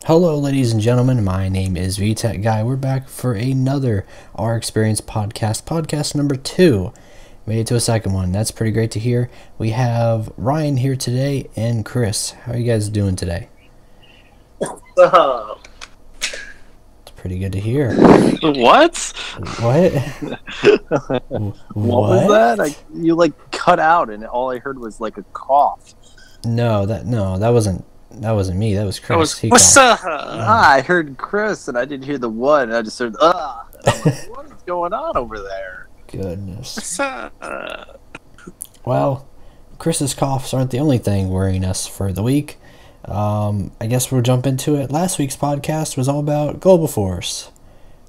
Hello, ladies and gentlemen. My name is VTech Guy. We're back for another Our Experience podcast number 2. Made it to a second one. That's pretty great to hear. We have Ryan here today and Chris. How are you guys doing today? It's pretty good to hear. What? What? What was that? You cut out, and all I heard was like a cough. No, that wasn't me. That was Chris. What's up? I heard Chris, and I didn't hear the what. And I just heard what is going on over there? Goodness. What's up? Well, Chris's coughs aren't the only thing worrying us for the week. I guess we'll jump into it. Last week's podcast was all about Global Force.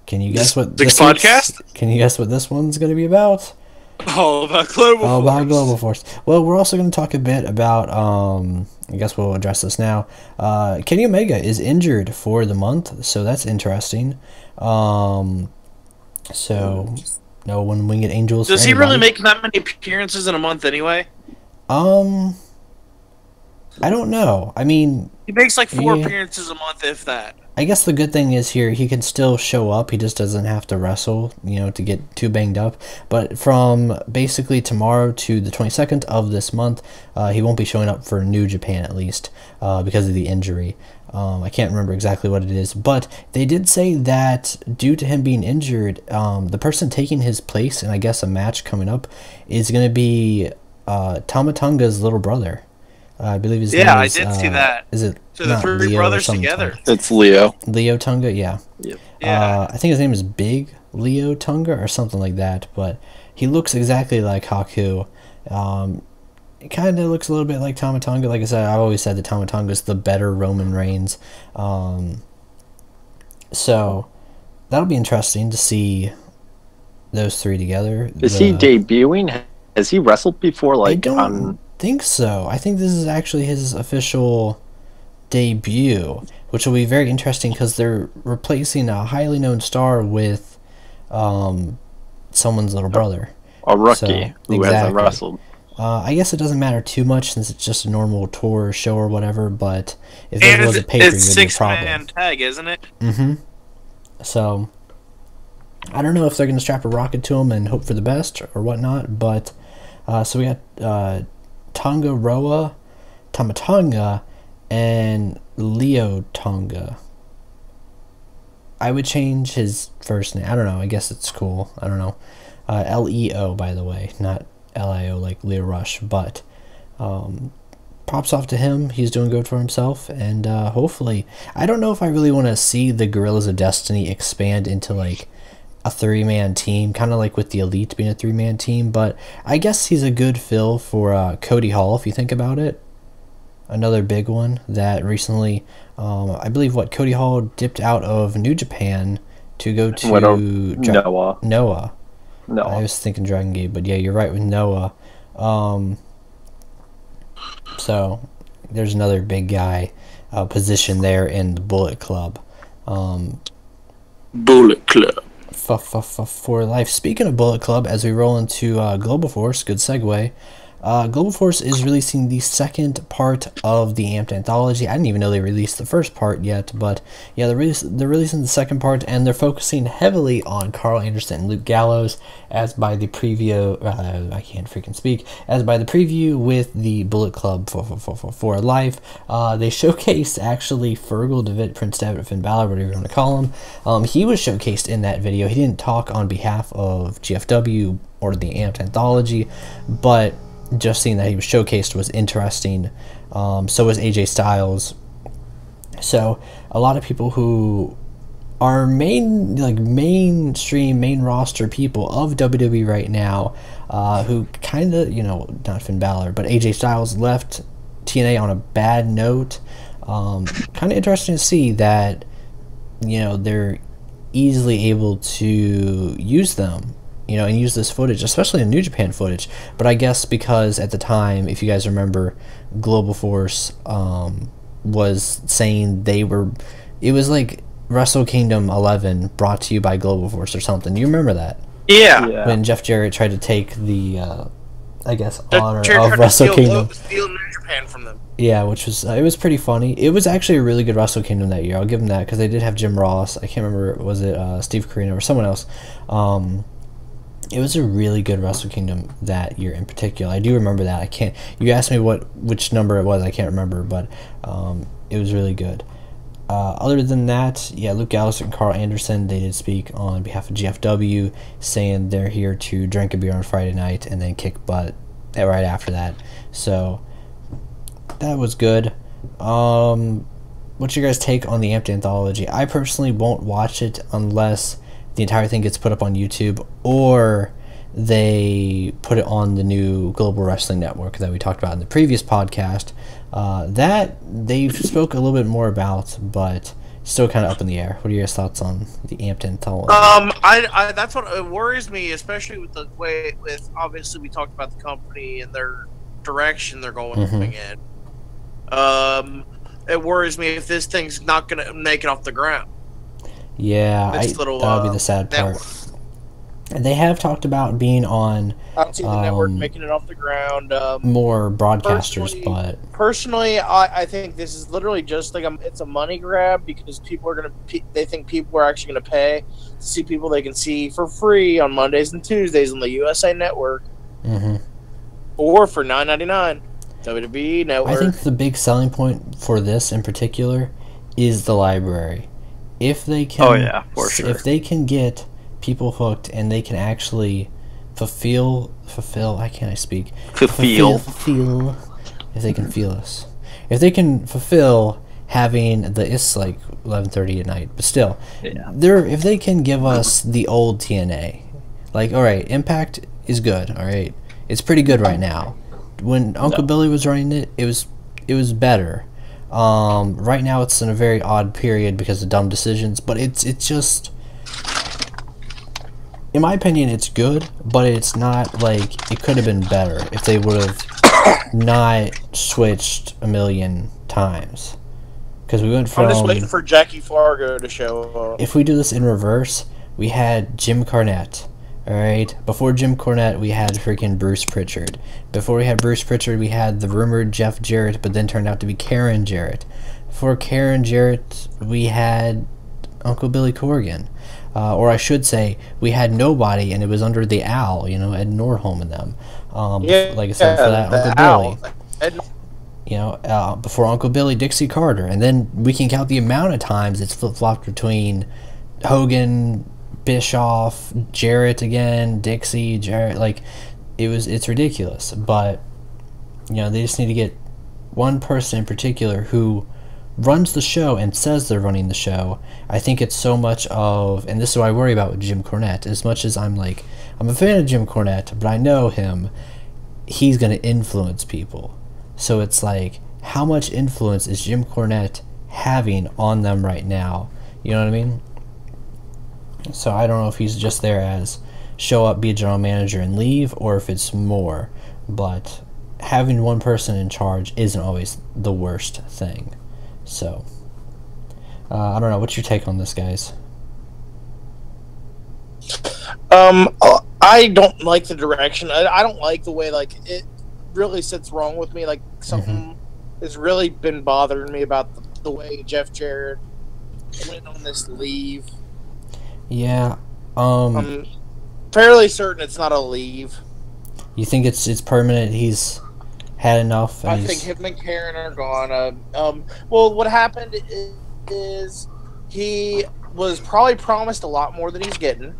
Can you guess what this podcast? Can you guess what this one's going to be about? All about Global Force. Well, we're also going to talk a bit about. I guess we'll address this now. Kenny Omega is injured for the month, so that's interesting. So no one Winged Angels. Does he really make that many appearances in a month anyway? I don't know. I mean, he makes like 4 appearances a month, if that. I guess the good thing is here he can still show up. He just doesn't have to wrestle, to get too banged up. But from basically tomorrow to the 22nd of this month, he won't be showing up for New Japan at least because of the injury. I can't remember exactly what it is, but they did say that due to him being injured, the person taking his place, and I guess a match coming up, is going to be Tama Tonga's little brother. I believe his name is, I did see that. Is it so the 3 Leo brothers together? It's Leo. Leo Tonga, yeah. Yep. Yeah. I think his name is Big Leo Tonga or something like that, but he looks exactly like Haku. It kind of looks a little bit like Tama Tonga. Like I said, I've always said that Tama Tonga is the better Roman Reigns. So that'll be interesting to see those 3 together. Is he debuting? Has he wrestled before? I don't think so. I think this is actually his official debut, which will be very interesting because they're replacing a highly known star with someone's little brother. A rookie who hasn't wrestled. I guess it doesn't matter too much since it's just a normal tour show or whatever, but if there was a pay-per-view, it's it'd be a problem. 6-man tag, isn't it? Mm-hmm. So, I don't know if they're going to strap a rocket to him and hope for the best or whatnot, but so we got Tama Tonga, and Leo Tonga. I would change his first name. I don't know. I guess it's cool. I don't know. Leo, by the way, not Lio like Leo Rush. But props off to him. He's doing good for himself, and hopefully, I don't know if I really want to see the Guerrillas of Destiny expand into like a 3-man team, kind of like with the Elite being a 3-man team, but I guess he's a good fill for Cody Hall, if you think about it. Another big one that recently, I believe, Cody Hall dipped out of New Japan to go to Noah. I was thinking Dragon Gate, but yeah, you're right with Noah. So there's another big guy position there in the Bullet Club. Bullet Club. For life. Speaking of Bullet Club, as we roll into Global Force, good segue. Global Force is releasing the second part of the Amped Anthology. I didn't even know they released the first part yet, but yeah, they're releasing the second part, and they're focusing heavily on Carl Anderson and Luke Gallows, as by the preview. I can't freaking speak. As by the preview with the Bullet Club for life, they showcased actually Fergal, Devitt, Prince Devitt, Finn Balor, whatever you want to call him. He was showcased in that video. He didn't talk on behalf of GFW or the Amped Anthology, but just seeing that he was showcased was interesting. So was AJ Styles. So a lot of people who are mainstream, main roster people of WWE right now, who kind of, not Finn Balor, but AJ Styles left TNA on a bad note. Kind of interesting to see that, they're easily able to use them, and use this footage, especially in New Japan footage. But I guess because at the time, if you guys remember, Global Force was saying it was like Wrestle Kingdom 11 brought to you by Global Force or something. You remember that? Yeah. When Jeff Jarrett tried to take the I guess, Jeff honor Jarrett of tried to Wrestle Kingdom. steal New Japan from them. Yeah, which was it was pretty funny. It was actually a really good Wrestle Kingdom that year. I'll give them that because they did have Jim Ross. I can't remember, was it Steve Corino or someone else. It was a really good Wrestle Kingdom that year in particular. I do remember that. I can't. You asked me which number it was. I can't remember, but it was really good. Other than that, yeah, Luke Gallows and Carl Anderson, they did speak on behalf of GFW, saying they're here to drink a beer on Friday night and then kick butt right after that. So that was good. What's your guys' take on the Amped Anthology? I personally won't watch it unless the entire thing gets put up on YouTube or they put it on the new Global Wrestling Network that we talked about in the previous podcast. That they spoke a little bit more about, but still kind of up in the air. What are your thoughts on the Amped Anthology? I that's what worries me, especially with the way with obviously we talked about the company and their direction they're going in. It worries me if this thing's not gonna make it off the ground. Yeah, that'll be the sad part. And they have talked about being on I don't see the network making it off the ground. More broadcasters, but personally, I think this is literally just like it's a money grab because people are they think people are actually gonna pay to see people they can see for free on Mondays and Tuesdays on the USA Network, or for $9.99 WWE Network. I think the big selling point for this in particular is the library. If they can, if they can get people hooked and they can actually fulfill. Why can't I speak? Fulfill. If they can feel us, if they can fulfill having it's like 11:30 at night, but still, if they can give us the old TNA, like all right, Impact is good, all right, it's pretty good right now. When Uncle Billy was running it, it was better. Right now it's in a very odd period because of dumb decisions, but it's just, in my opinion, it's good, but it's not like it could have been better if they would have not switched a million times. Because we went from, I'm just waiting for Jackie Fargo to show up. If we do this in reverse, we had Jim Cornette. Alright, before Jim Cornette, we had freaking Bruce Pritchard. Before we had Bruce Pritchard, we had the rumored Jeff Jarrett, but then turned out to be Karen Jarrett. Before Karen Jarrett, we had Uncle Billy Corgan. Or I should say, we had nobody, and it was under the Owl, Ed Nordholm and them. Like I said, for that, Uncle Billy. Before Uncle Billy, Dixie Carter. And then we can count the amount of times it's flip-flopped between Hogan, Bischoff, Jarrett again, Dixie, Jarrett, like it's ridiculous. But they just need to get one person in particular who runs the show and says they're running the show. I think it's so much of, and this is what I worry about with Jim Cornette, as much as I'm a fan of Jim Cornette, but I know he's going to influence people. So it's like, how much influence is Jim Cornette having on them right now? You know what I mean? So I don't know if he's just there as show up, be a general manager, and leave, or if it's more. But having one person in charge isn't always the worst thing. So I don't know. What's your take on this, guys? I don't like the direction. I don't like the way it really sits wrong with me. Like something has really been bothering me about the way Jeff Jarrett went on this leave. Yeah. I'm fairly certain it's not a leave. You think it's permanent? He's had enough. I think him and Karen are gone. Well, what happened is he was probably promised a lot more than he's getting.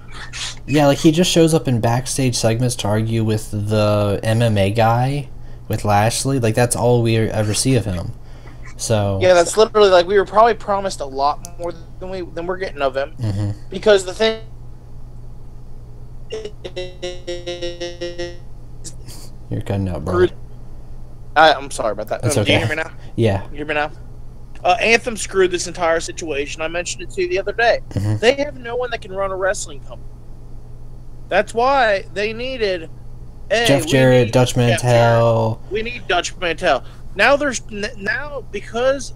Yeah, like he just shows up in backstage segments to argue with the MMA guy, with Lashley. Like that's all we ever see of him. So yeah, that's literally we were probably promised a lot more than we're getting of him, because the thing is, you're cutting out, bro. I'm sorry about that. That's okay. Can you hear me now? Yeah. You hear me now? Anthem screwed this entire situation. I mentioned it to you the other day. They have no one that can run a wrestling company. That's why they needed Jeff Jarrett, Dutch Mantel. We need Dutch Mantel. Now because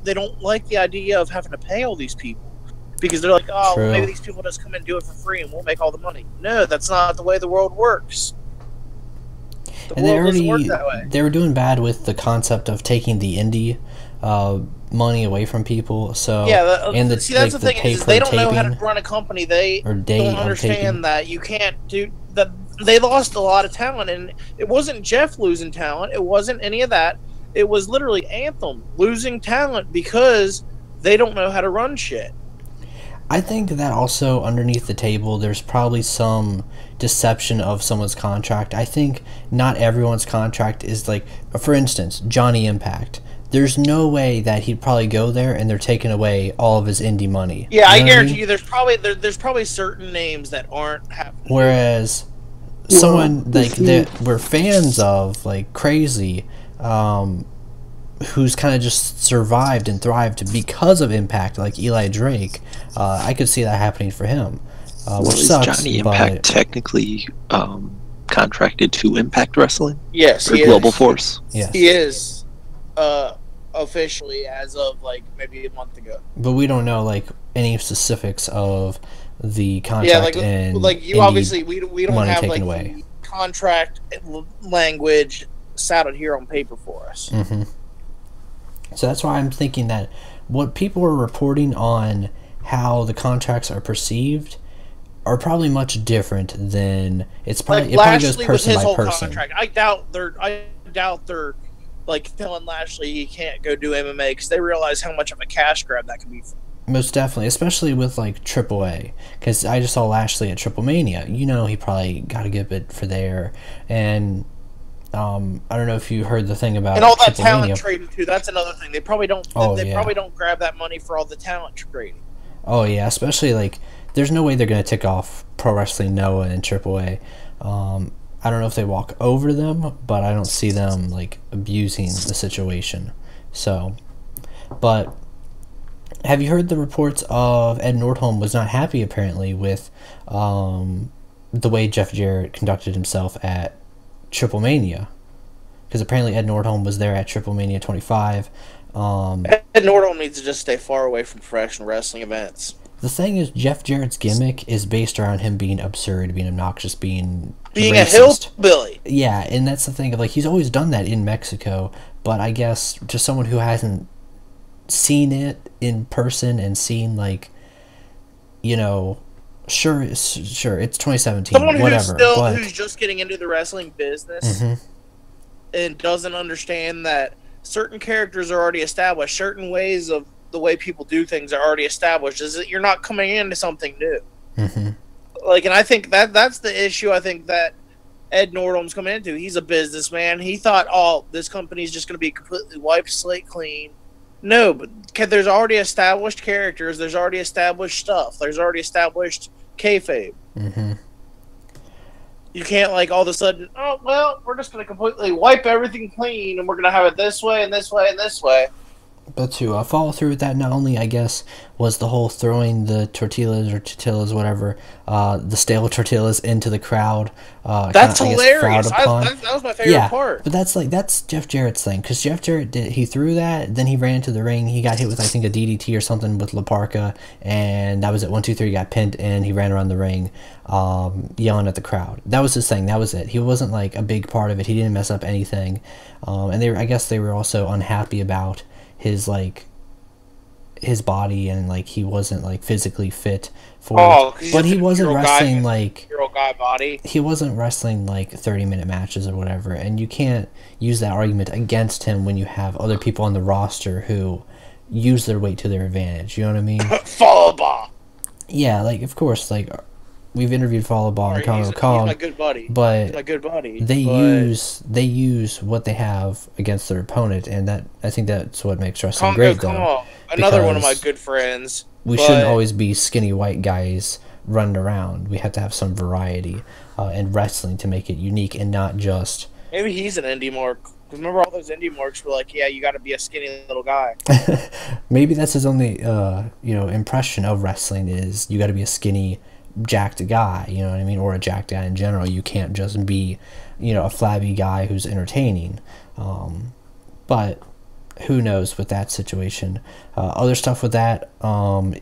they don't like the idea of having to pay all these people, because they're like, oh, well, maybe these people just come and do it for free and we'll make all the money. No, that's not the way the world works. The And they world doesn't work already that way. they were doing bad with the concept of taking the indie money away from people. So Yeah, and the see, that's like the the thing pay is per they don't know how to taping run a company. They or day don't of understand taping. that you can't do that. They lost a lot of talent, and it wasn't Jeff losing talent. It wasn't any of that. It was literally Anthem losing talent because they don't know how to run shit. I think that also underneath the table, there's probably some deception of someone's contract. I think not everyone's contract is like, for instance, Johnny Impact. There's no way that he'd probably go there and they're taking away all of his indie money. Yeah, I You know what guarantee mean? you, there's probably certain names that aren't happening. Whereas someone like that we're fans of, like Crazy, who's kind of just survived and thrived because of Impact, like Eli Drake, I could see that happening for him, which Is sucks. Johnny Impact But technically contracted to Impact Wrestling? Yes, Or he Global is. Force? yes, He is officially as of like maybe a month ago. but we don't know like any specifics of the Yeah, contract and like you indie obviously we don't money have taken like away. the contract language sounded here on paper for us. So that's why I'm thinking that what people are reporting on how the contracts are perceived are probably much different than it's probably Like it probably goes Lashley with person his by whole person. contract, I doubt they're like telling Lashley he can't go do MMA because they realize how much of a cash grab that could be. Most definitely, especially with like AAA, because I just saw Lashley at Triple Mania. You know, he probably got a good bit for there, and I don't know if you heard the thing about And all that Triple talent Mania. trading too. That's another thing. They probably don't. Oh, they yeah. probably don't grab that money for all the talent trading. Oh yeah, especially like there's no way they're gonna tick off Pro Wrestling Noah and AAA. I don't know if they walk over them, but I don't see them like abusing the situation. So, but have you heard the reports of Ed Nordholm was not happy apparently with the way Jeff Jarrett conducted himself at Triple Mania? Because apparently Ed Nordholm was there at Triple Mania 25. Ed Nordholm needs to just stay far away from professional wrestling events. The thing is, Jeff Jarrett's gimmick is based around him being absurd, being obnoxious, being Being racist. a hillbilly. Yeah, and that's the thing of like he's always done that in Mexico, but I guess to someone who hasn't seen it in person and seen like, you know, sure it's 2017, Someone whatever, but who's just getting into the wrestling business and doesn't understand that certain characters are already established, certain ways of the way people do things are already established. Is that you're not coming into something new. Like, and I think that's the issue. I think that Ed Nordholm's coming into. He's a businessman. He thought, oh, this company's just going to be completely wiped slate clean. No, but there's already established characters. There's already established stuff. There's already established kayfabe. You can't, like, all of a sudden, oh, well, we're just going to completely wipe everything clean, and we're going to have it this way and this way and this way. But to follow through with that, not only, I guess, was the whole throwing the tortillas, whatever, the stale tortillas into the crowd. That's kinda, hilarious. I guess, frowned upon. That was my favorite part. But that's Jeff Jarrett's thing, because Jeff Jarrett he threw that, then he ran to the ring, he got hit with, I think, a DDT or something with La Parka, and that was it, 1, 2, 3, got pinned, and he ran around the ring, yelling at the crowd. That was his thing, that was it. He wasn't, like, a big part of it, he didn't mess up anything, and I guess they were also unhappy about his body, and like he wasn't like physically fit for it. But he wasn't wrestling like hero guy body. He wasn't wrestling like 30-minute matches or whatever, and you can't use that argument against him when you have other people on the roster who use their weight to their advantage. You know what I mean? Falaba. Yeah, like of course, like we've interviewed Falaba and Conor He's McCall, my good buddy. but He's my good buddy. they use what they have against their opponent, and that I think that's what makes wrestling great, though. Another one of my good friends. We shouldn't always be skinny white guys running around. We have to have some variety in wrestling to make it unique and not just. Maybe he's an indie mark. Remember all those indie marks were like, yeah, you got to be a skinny little guy. Maybe that's his only impression of wrestling is you got to be a skinny, jacked guy. You know what I mean, or a jacked guy in general. You can't just be, a flabby guy who's entertaining. But who knows with that situation. Other stuff with that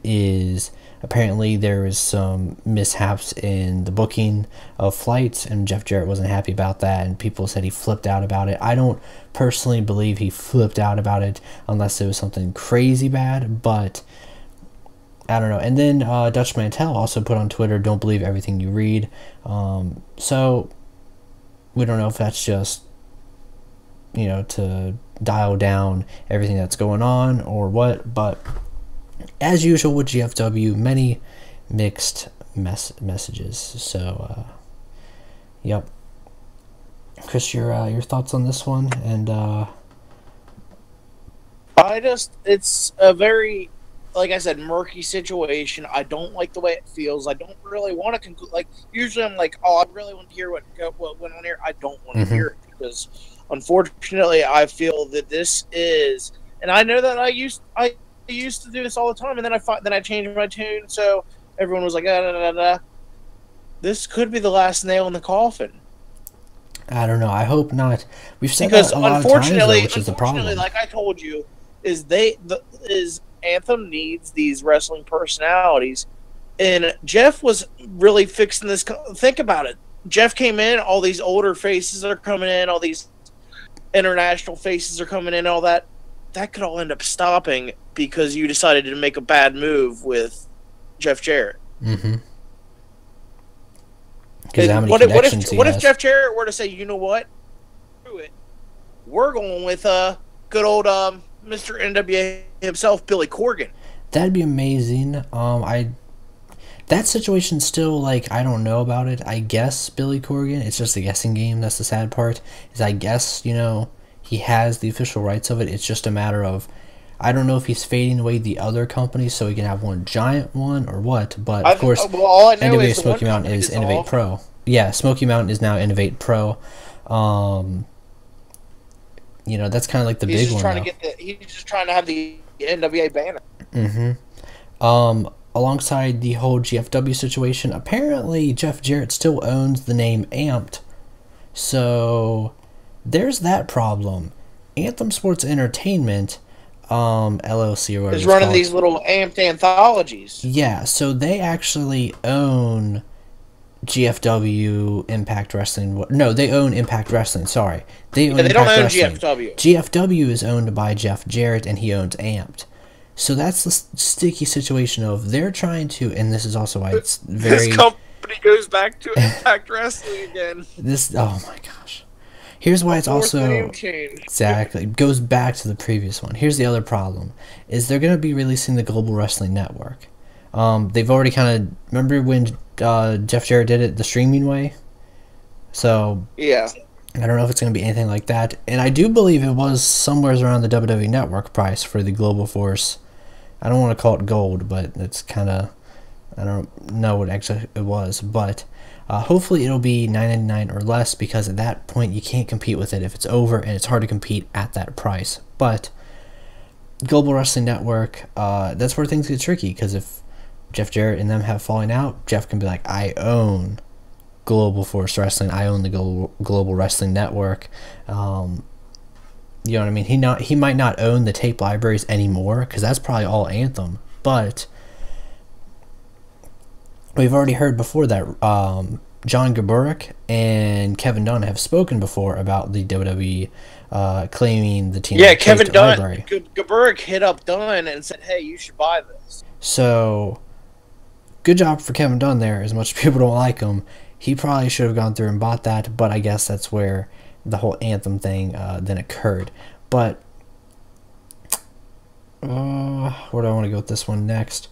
is apparently there was some mishaps in the booking of flights, and Jeff Jarrett wasn't happy about that, and people said he flipped out about it. I don't personally believe he flipped out about it unless it was something crazy bad, but I don't know. And then Dutch Mantel also put on Twitter, "Don't believe everything you read." So we don't know if that's just, to dial down everything that's going on or what, but as usual with GFW, many mixed messages. So, yep. Chris, your thoughts on this one? And it's a very, like I said, murky situation. I don't like the way it feels. I don't really want to conclude. Like, usually I'm like, oh, I really want to hear what went on here. I don't want to hear it because, unfortunately, I feel that this is, and I know that I used to do this all the time, and then I changed my tune, so everyone was like, this could be the last nail in the coffin. I don't know. I hope not. We've said that a lot of times, though, which is the problem. Like I told you, is Anthem needs these wrestling personalities, and Jeff was really fixing this. Think about it. Jeff came in, all these older faces are coming in, all these international faces are coming in, all that. That could all end up stopping because you decided to make a bad move with Jeff Jarrett. Mm-hmm. What if Jeff Jarrett were to say, you know what? Screw it. We're going with good old Mr. NWA himself, Billy Corgan. That'd be amazing. That situation's still, like, I don't know about it. I guess Billy Corgan, it's just a guessing game. That's the sad part. Is I guess, he has the official rights of it. It's just a matter of, I don't know if he's fading away the other companies so he can have one giant one or what. But of course, all I know NWA is Smoky Mountain is Innovate Pro. Yeah, Smoky Mountain is now Innovate Pro. That's kind of like the big one. He's just trying to have the NWA banner. Mm-hmm. Alongside the whole GFW situation, apparently Jeff Jarrett still owns the name Amped. So there's that problem. Anthem Sports Entertainment, LLC or whatever is running these little Amped anthologies. Yeah, so they actually own GFW, Impact Wrestling. No, they own Impact Wrestling. Sorry, they don't own GFW. GFW is owned by Jeff Jarrett, and he owns Amped. So that's the sticky situation of they're trying to, and this is also why it's very. This company goes back to Impact Wrestling again. Oh my gosh. Here's why it's also exactly goes back to the previous one. Here's the other problem: is they're going to be releasing the Global Wrestling Network. They've already kind of remember when Jeff Jarrett did it the streaming way. So yeah, I don't know if it's going to be anything like that, and I do believe it was somewhere around the WWE Network price for the Global Force. I don't want to call it gold, but it's kind of, I don't know what actually it was, but hopefully it'll be $9.99 or less, because at that point you can't compete with it if it's over, and it's hard to compete at that price. But Global Wrestling Network, that's where things get tricky, because if Jeff Jarrett and them have falling out, Jeff can be like, I own Global Force Wrestling, I own the Global Wrestling Network. You know what I mean? He might not own the tape libraries anymore, because that's probably all Anthem, but we've already heard before that John Gaburik and Kevin Dunn have spoken before about the WWE claiming the team. Yeah, Kevin Dunn, Gaburik hit up Dunn and said, hey, you should buy this. So, good job for Kevin Dunn there. As much as people don't like him, he probably should have gone through and bought that, but I guess that's where the whole Anthem thing then occurred. But where do I want to go with this one next?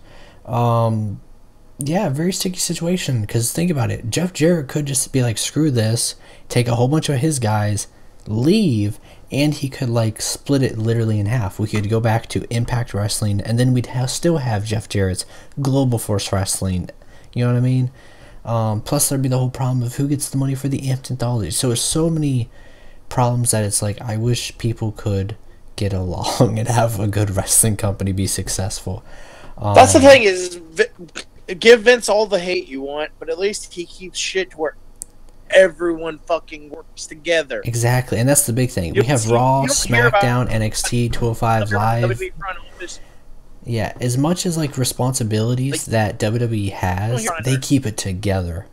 Yeah, very sticky situation, because think about it. Jeff Jarrett could just be like, screw this, take a whole bunch of his guys, leave, and he could like split it literally in half. We could go back to Impact Wrestling, and then we'd still have Jeff Jarrett's Global Force Wrestling. You know what I mean? Plus there'd be the whole problem of who gets the money for the Amped anthology. So there's so many problems that it's like, I wish people could get along and have a good wrestling company be successful. That's the thing is, give Vince all the hate you want, but at least he keeps shit to where everyone fucking works together. Exactly, and that's the big thing. We have Raw, SmackDown, NXT, 205 Live. Yeah, as much as like responsibilities that WWE has, they keep it together.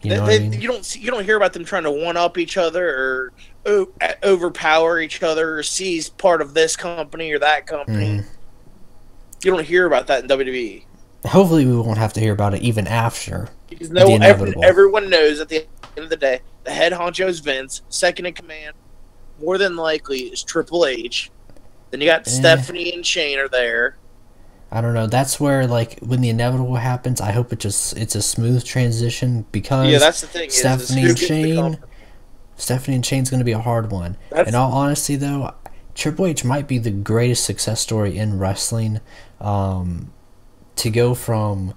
You know what I mean? You don't hear about them trying to one up each other or overpower each other or seize part of this company or that company. You don't hear about that in WWE. Hopefully, we won't have to hear about it even after Because the inevitable. everyone knows at the end of the day, the head honcho is Vince. Second in command, more than likely, is Triple H. Then you got Stephanie and Shane are there. I don't know. That's where, like, when the inevitable happens, I hope it's a smooth transition because that's the thing. Stephanie and Shane's going to be a hard one. In all honesty, though, Triple H might be the greatest success story in wrestling. To go from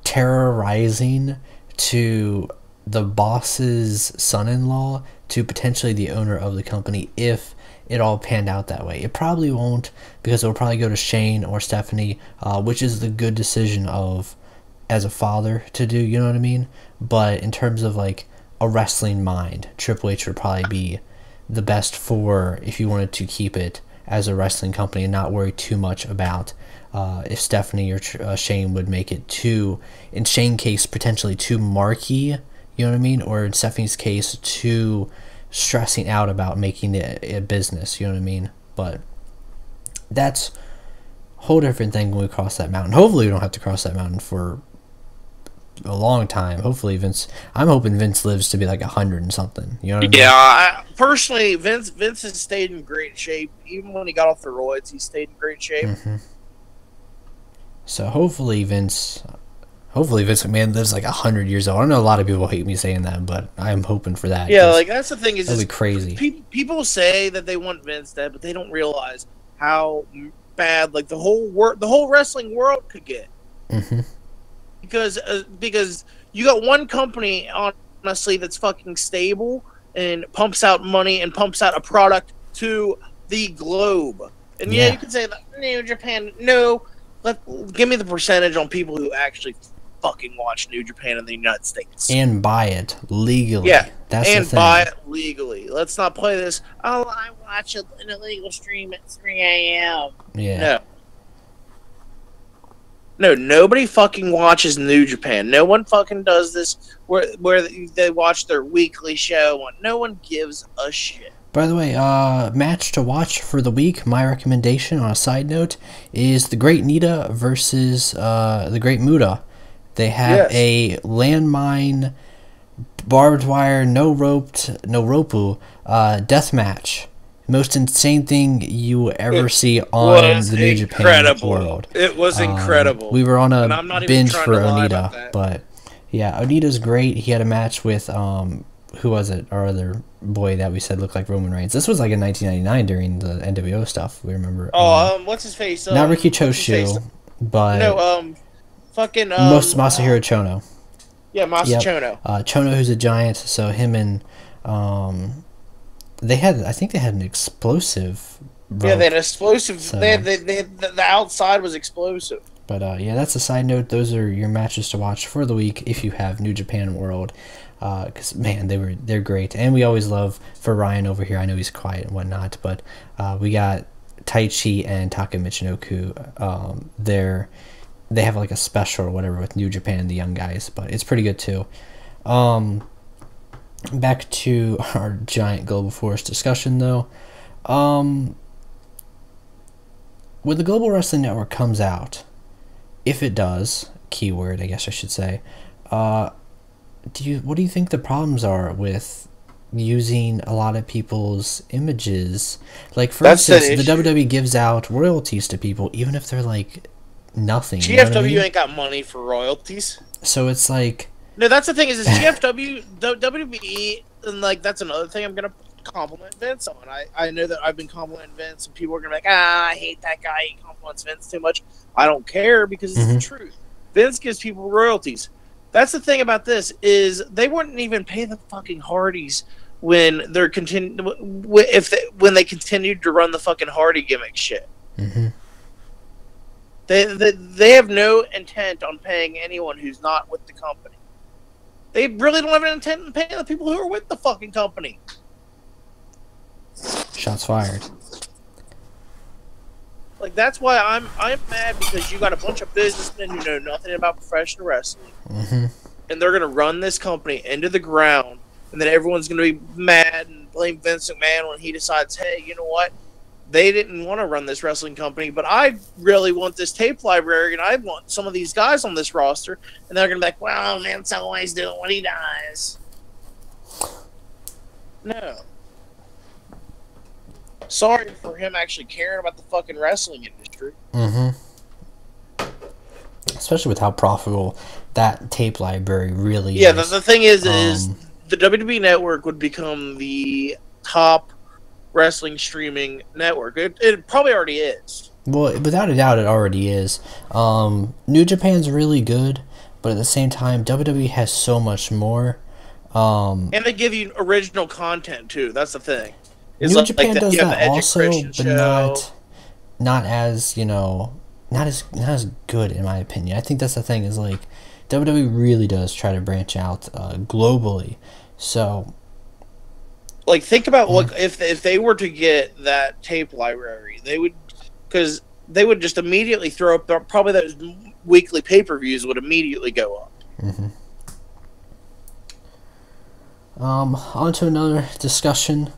terrorizing to the boss's son-in-law to potentially the owner of the company if it all panned out that way. It probably won't, because it'll probably go to Shane or Stephanie, which is the good decision as a father to do, you know what I mean? But in terms of like a wrestling mind, Triple H would probably be the best for if you wanted to keep it as a wrestling company and not worry too much about if Stephanie or Shane would make it too, in Shane's case, potentially too marquee, you know what I mean? Or in Stephanie's case, too stressing out about making it a business, you know what I mean? But that's a whole different thing when we cross that mountain. Hopefully we don't have to cross that mountain for a long time. Hopefully I'm hoping Vince lives to be like 100 and something, you know what I mean? Yeah, personally, Vince has stayed in great shape. Even when he got off the roids, he stayed in great shape. So hopefully Vince McMahon lives like 100 years old. I know a lot of people hate me saying that, but I'm hoping for that. Yeah, like that's the thing is, that'd be crazy. People say that they want Vince dead, but they don't realize how bad like the whole wrestling world could get. Because you got one company, honestly, that's fucking stable and pumps out money and pumps out a product to the globe. And you can say that New Japan, no. Give me the percentage on people who actually fucking watch New Japan in the United States and buy it legally. Yeah, that's and the thing. buy it legally. Let's not play this. Oh, I watch an illegal stream at 3 a.m. Yeah. No, nobody fucking watches New Japan. No one fucking does this where they watch their weekly show. No one gives a shit. By the way, match to watch for the week, my recommendation on a side note, is the Great Nita versus the Great Muta. They have a landmine, barbed wire, no ropu death match. Most insane thing you ever see on the New Japan world. It was incredible. We were on a binge for Onita, but yeah, Onita's great. He had a match with who was it? Our other boy that we said looked like Roman Reigns. This was like in 1999 during the NWO stuff. We remember. What's his face? Not Riki Choshu, but fucking Masahiro Chono. Yeah, Chono. Chono, who's a giant. So him and I think they had an explosive rope. Yeah, they had explosive. So. The outside was explosive. But yeah, that's a side note. Those are your matches to watch for the week if you have New Japan World. Because man, they're great, and we always love for Ryan over here. I know he's quiet and whatnot, but we got Taichi and Taka Michinoku. They have like a special or whatever with New Japan, the young guys, but it's pretty good too. Back to our giant global force discussion though. When the Global Wrestling Network comes out, if it does, keyword I guess I should say, what do you think the problems are with using a lot of people's images? Like, for instance, the WWE gives out royalties to people, even if they're like nothing. GFW, you know what I mean? Ain't got money for royalties. So it's like, no, that's the thing is GFW, WWE, and like that's another thing I'm gonna compliment Vince on. I know that I've been complimenting Vince, and people are gonna be like, I hate that guy. He compliments Vince too much. I don't care because it's the truth. Vince gives people royalties. That's the thing about this is they wouldn't even pay the fucking Hardys when they're when they continued to run the fucking Hardy gimmick shit. They have no intent on paying anyone who's not with the company. They really don't have an intent on paying the people who are with the fucking company. Shots fired. Like that's why I'm mad because you got a bunch of businessmen who know nothing about professional wrestling, and they're gonna run this company into the ground, and then everyone's gonna be mad and blame Vince McMahon when he decides, hey, you know what? They didn't want to run this wrestling company, but I really want this tape library, and I want some of these guys on this roster, and they're gonna be like, well, Vince always doing what he does. No. Sorry for him actually caring about the fucking wrestling industry. Especially with how profitable that tape library really is. Yeah, the thing is the WWE Network would become the top wrestling streaming network. It probably already is. Well, without a doubt, it already is. New Japan's really good, but at the same time, WWE has so much more. And they give you original content, too. That's the thing. New Japan does that also, but not as, not as good in my opinion. I think that's the thing is like WWE really does try to branch out globally. So, like, think about what if they were to get that tape library, they would just immediately throw up. Probably those weekly pay-per-views would immediately go up. On to another discussion.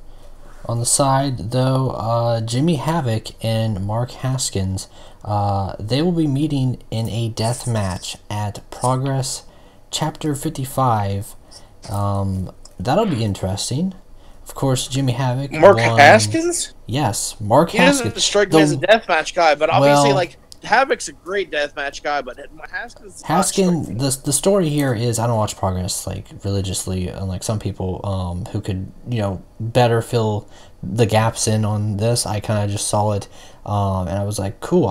On the side, though, Jimmy Havoc and Mark Haskins, they will be meeting in a death match at Progress Chapter 55. That'll be interesting. Of course, Jimmy Havoc. Mark Haskins? Yes, Mark Haskins. Haskins. He doesn't strike me as a deathmatch guy, but obviously, Havoc's a great deathmatch guy, but Haskins. The story here is I don't watch Progress religiously, unlike some people who could better fill the gaps in on this. I kind of just saw it, and I was like, cool.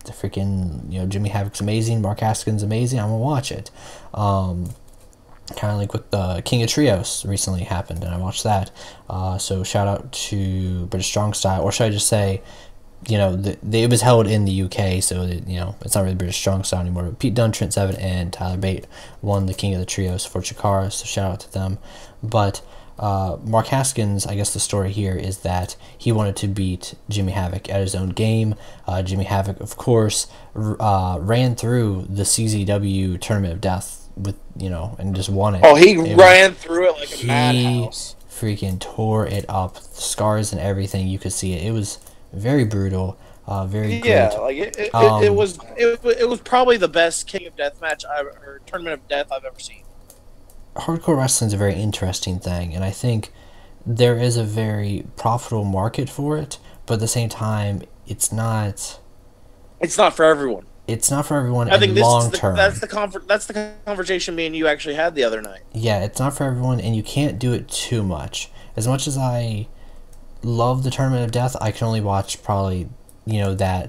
Jimmy Havoc's amazing. Mark Haskins amazing. I'm gonna watch it. Kind of like with the King of Trios recently happened, and I watched that. So shout out to British Strong Style, or should I just say? It was held in the UK, so it's not really British Strong Style anymore. But Pete Dunne, Trent Seven, and Tyler Bate won the King of the Trios for Chikara, so shout out to them. But Mark Haskins, I guess the story here is that he wanted to beat Jimmy Havoc at his own game. Jimmy Havoc, of course, ran through the CZW Tournament of Death and just won it. Oh, he ran through it like a madhouse. He freaking tore it up, scars and everything. You could see it. It was very brutal, very great. Yeah, like it was probably the best King of Death match or Tournament of Death I've ever seen. Hardcore wrestling is a very interesting thing, and I think there is a very profitable market for it. But at the same time, it's not. It's not for everyone. It's not for everyone. I think long term. That's the conversation me and you actually had the other night. Yeah, it's not for everyone, and you can't do it too much. As much as I love the Tournament of Death, I can only watch probably I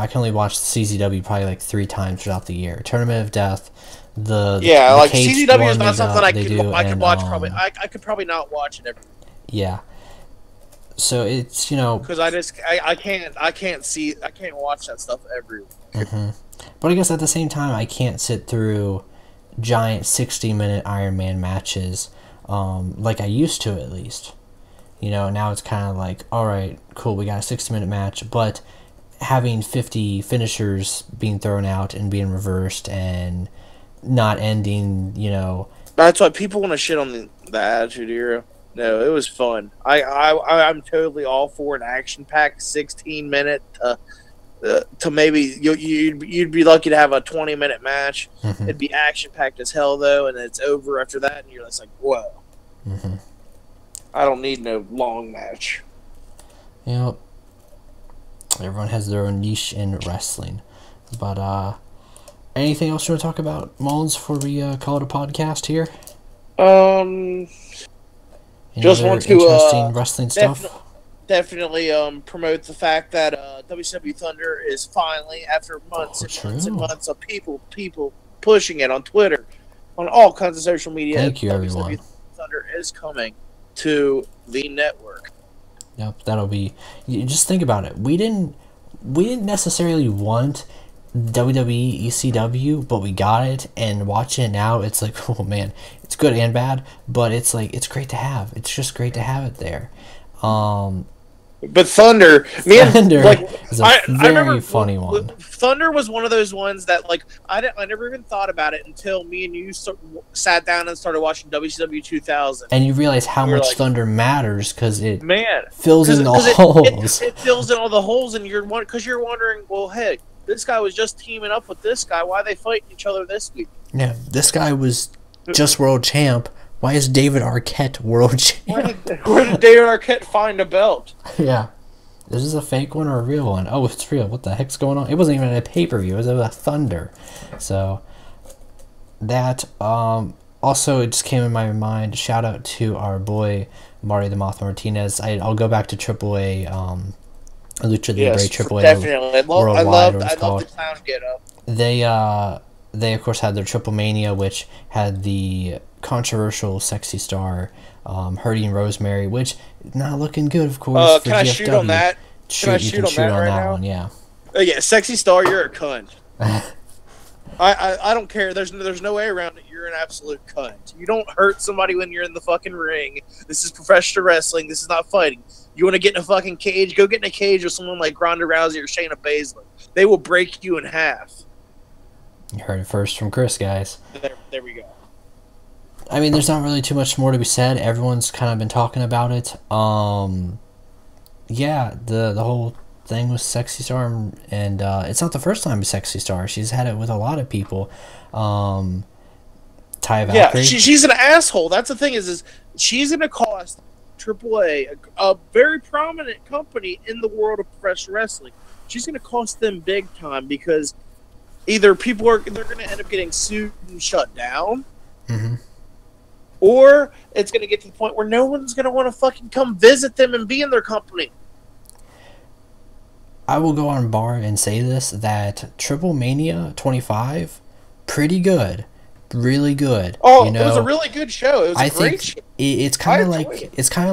can only watch CZW probably 3 times throughout the year. Tournament of Death, the CZW is not something I could watch. I could probably not watch it every week. Yeah. So it's because I can't watch that stuff every week. But I guess at the same time I can't sit through giant 60-minute Iron Man matches like I used to, at least. Now it's kind of like, all right, cool, we got a 60-minute match, but having 50 finishers being thrown out and being reversed and not ending, That's why people want to shit on the Attitude Era. No, it was fun. I'm totally all for an action-packed 16-minute to maybe you'd be lucky to have a 20-minute match. It'd be action-packed as hell, though, and it's over after that, and you're just like, whoa. I don't need no long match. Yep. Everyone has their own niche in wrestling. But, anything else you want to talk about, Mullins, before we call it a podcast here? Just want to interesting wrestling stuff? Definitely promote the fact that WCW Thunder is finally, after months and months of people pushing it on Twitter, on all kinds of social media, Thank you, WCW everyone. Thunder is coming to the network. Yep, that'll be. Just think about it. We didn't necessarily want WWE ECW, but we got it, and watching it now, it's like, oh man, it's good and bad, but it's like it's great to have. It's just great to have it there. Well, But Thunder, Thunder like is a I very remember funny one. Thunder was one of those ones that like I never even thought about it until me and you sat down and started watching WCW 2000. And you realize how much like, Thunder matters because it man fills in the holes. It fills in all the holes, and you're wondering, well, hey, this guy was just teaming up with this guy. Why are they fighting each other this week? Yeah, this guy was just world champ. Why is David Arquette world champ? Where did David Arquette find a belt? Yeah. Is this a fake one or a real one? Oh, it's real. What the heck's going on? It wasn't even a pay-per-view. It was a Thunder. So, that, also, it just came in my mind. Shout out to our boy, Marty the Moth Martinez. I'll go back to AAA, Lucha Libre, AAA definitely. Worldwide, I love the clown get-up. They, of course, had their Triple Mania, which had the controversial Sexy Star hurting Rosemary, which not looking good, of course. For can I GFW. shoot on that? Can I shoot on that right now? one, yeah. Yeah, Sexy Star, you're a cunt. I don't care. There's no way around it. You're an absolute cunt. You don't hurt somebody when you're in the fucking ring. This is professional wrestling. This is not fighting. You want to get in a fucking cage? Go get in a cage with someone like Ronda Rousey or Shayna Baszler. They will break you in half. You heard it first from Chris, guys. There we go. I mean, there's not really too much more to be said. Everyone's kind of been talking about it. Yeah, the whole thing with Sexy Star, and it's not the first time with Sexy Star. She's had it with a lot of people. Taya Valkyrie. Yeah, she's an asshole. That's the thing is she's going to cost AAA, a very prominent company in the world of professional wrestling. She's going to cost them big time because either they're going to end up getting sued and shut down, or it's going to get to the point where no one's going to want to fucking come visit them and be in their company. I will go on bar and say this, that Triple Mania 25, pretty good. Really good. Oh, it was a really good show. It was a great show. It's kind of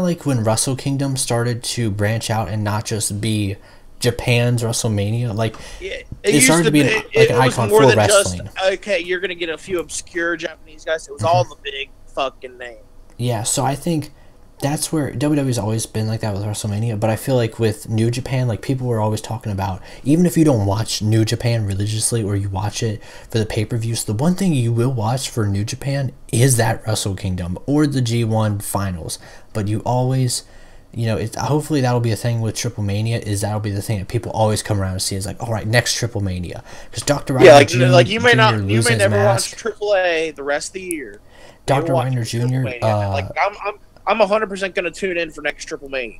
like when Wrestle Kingdom started to branch out and not just be Japan's WrestleMania. Like it started to be an icon for wrestling. Okay, you're gonna get a few obscure Japanese guys. It was all the big fucking name. Yeah, so I think that's where WWE's always been like that with WrestleMania, but I feel like with New Japan, like people were always talking about, even if you don't watch New Japan religiously or you watch it for the pay-per-views, the one thing you will watch for New Japan is that Wrestle Kingdom or the G1 finals. But you always, hopefully that'll be a thing with Triple Mania, is that'll be the thing that people always come around and see is like, all right, next Triple Mania. Because Dr. Reiner Jr. You may never watch AAA the rest of the year. Dr. Reiner Jr. I'm 100% going to tune in for next Triple Mania.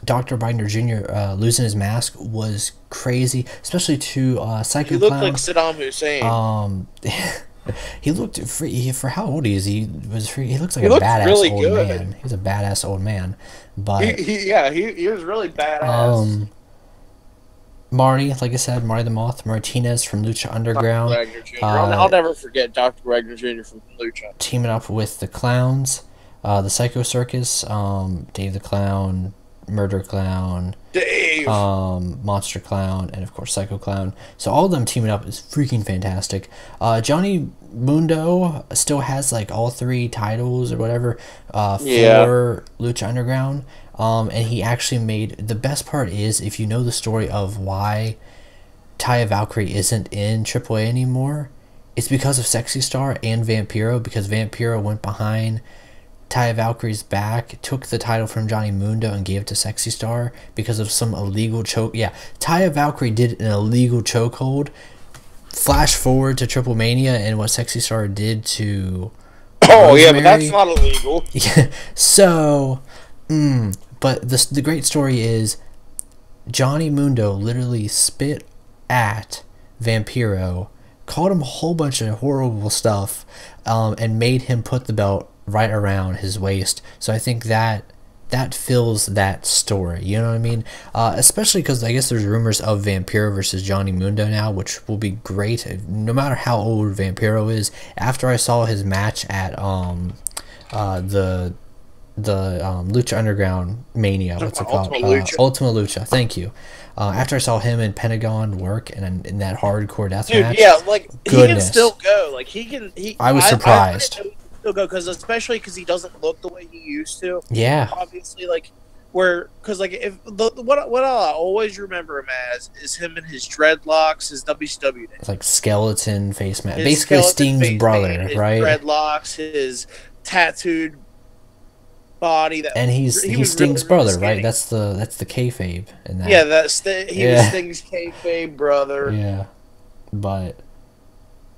Dr. Reiner Jr. Losing his mask was crazy, especially to Psycho Clown. He looked like Saddam Hussein. He looked free for how old he is. He looks like a badass really old man. He's a badass old man, but he was really badass. Marty, like I said, Marty the Moth Martinez from Lucha Underground. I'll never forget Dr. Wagner Jr. from Lucha. Teaming up with the Clowns. The Psycho Circus, Dave the Clown, Murder Clown, Monster Clown, and of course Psycho Clown. So all of them teaming up is freaking fantastic. Johnny Mundo still has like all 3 titles or whatever for Lucha Underground. And he actually made, the best part is, if you know the story of why Taya Valkyrie isn't in AAA anymore, it's because of Sexy Star and Vampiro, because Vampiro went behind Taya Valkyrie's back, took the title from Johnny Mundo and gave it to Sexy Star because of some illegal choke. Yeah, Taya Valkyrie did an illegal chokehold. Flash forward to Triple Mania and what Sexy Star did to Rosemary. Yeah, but that's not illegal. Yeah, so, but the great story is Johnny Mundo literally spit at Vampiro, called him a whole bunch of horrible stuff, and made him put the belt right around his waist. So I think that fills that story, you know what I mean? Especially because I guess there's rumors of Vampiro versus Johnny Mundo now, which will be great no matter how old Vampiro is. After I saw his match at the Lucha Underground Mania, what's it called? Ultima Lucha. Thank you. After I saw him and Pentagon work in that hardcore death match, he can still go. Like I was surprised. Still go, especially because he doesn't look the way he used to. Yeah. Obviously, where because like if what I'll always remember him as is him and his dreadlocks, his WCW days. It's like skeleton face mask. His Basically skeleton Sting's face brother, paint, his right? dreadlocks, his tattooed body. And he's Sting's brother, right? That's the kayfabe in that. Yeah, he was Sting's kayfabe brother. Yeah, but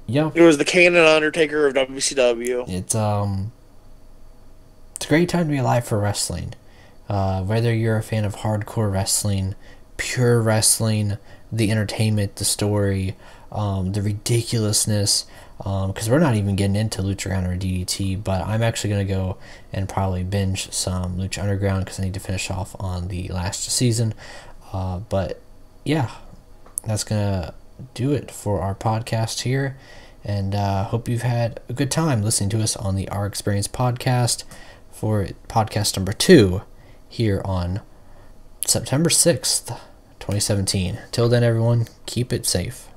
yeah, it was the Kane and Undertaker of WCW. It's a great time to be alive for wrestling. Whether you're a fan of hardcore wrestling, pure wrestling, the entertainment, the story, the ridiculousness, because we're not even getting into Lucha Underground or DDT, but I'm actually going to go and probably binge some Lucha Underground because I need to finish off on the last season. But yeah, that's going to do it for our podcast here, and hope you've had a good time listening to us on the Our Experience podcast for podcast number 2 here on September 6th, 2017. Till then, everyone, keep it safe.